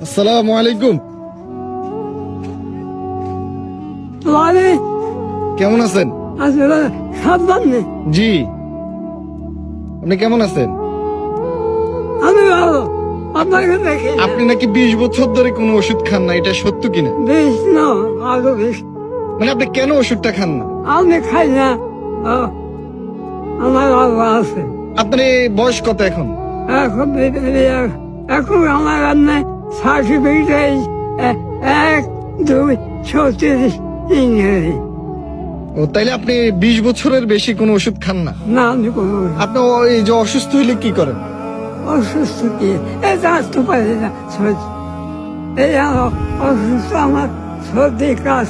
আসসালামু আলাইকুম। কেমন আছেন? সাবধান নেই, জি, আপনি কেমন আছেন? আমি ভালো। আপনাকে দেখি আপনি নাকি 20 বছর ধরে কোনো ওষুধ খান না, এটা সত্য কিনা? বেশ না, আরো বেশ। মানে আপনি কেন ওষুধটা খান না? আমি খাই না, আমার আল্লাহ আছে। আপনার এই বয়স কত এখন? এখন এখন আমার রান্না সার্টিফিকেট 1-2-36 ইংরেজি। ও, তাইলে আপনি 20 বছরের বেশি কোনো ওষুধ খান না? না, আমি কোনো আপনি এই যে অসুস্থ হইলে কি করেন? অসুস্থ কি এটা আসতে পারি না। এই অসুস্থ আমার সর্দি কাজ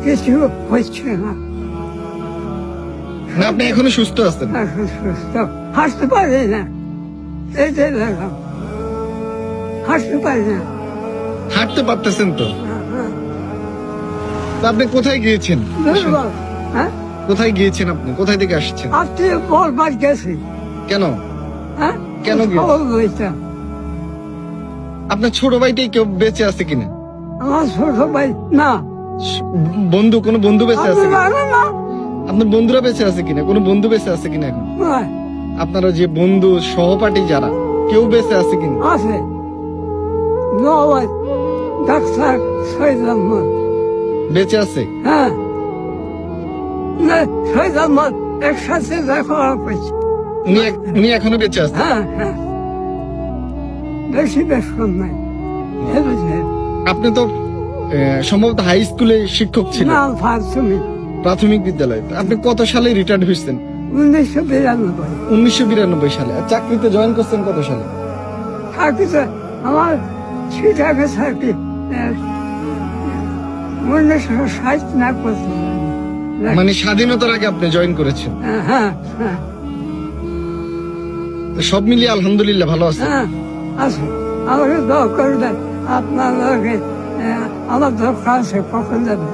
কিছু হচ্ছে না। না, আপনি এখনো সুস্থ আছেন? এখন সুস্থ, হাসতে পারি না, এইটাই দেখলাম, হাসতে পারি না। হাঁটতে পারতেছেন তো? তা আপনি কোথায় গিয়েছেন? দুর্বল, হ্যাঁ, কোথায় গিয়েছেন আপনি? কোথায় থেকে আসছেন? আপনি বলবার গেছি, কেন? হ্যাঁ, কেন গেছি? খবর লইতাম। আপনার ছোট ভাইটাই কেউ বেঁচে আছে কিনা? আমার ছোট ভাই না, বন্ধু, কোনো বন্ধু বেঁচে আছে আপনি কিনা? জানেন না? আপনার বন্ধুরা বেঁচে আছে কিনা? কোনো বন্ধু বেঁচে আছে কিনা এখন? না, আপনারা যে বন্ধু সহপাঠী যারা, কেউ বেঁচে আছে কিনা? আছে নয় ডাক্তার সৈয়দ আহমদ, বেঁচে আছে? হ্যাঁ, না, সৈয়দ আহমদ একসাথে দেখা পেয়েছে। উনি এখনো বেঁচে আছে? হ্যাঁ, হ্যাঁ, বেশি বেশন নাই। আপনি তো সম্ভবত হাই স্কুলে শিক্ষক ছিলেন, না, প্রাথমিক প্রাথমিক বিদ্যালয়ে। তো আপনি কত সালে রিটায়ার্ড হয়েছেন? 1992। 1992 সালে। আর চাকরিতে জয়েন করছেন কত সালে? চাকরিতে আমার ছিটাকে চাকরি 1960 না করতে। মানে স্বাধীনতার আগে আপনি জয়েন করেছেন? হ্যাঁ, হ্যাঁ, তো সব মিলিয়ে আলহামদুলিল্লাহ ভালো আছে? হ্যাঁ, আছে। আমাকে দোয়া করবেন, আপনার লগে আমার দরকার আছে, কখন যাবে?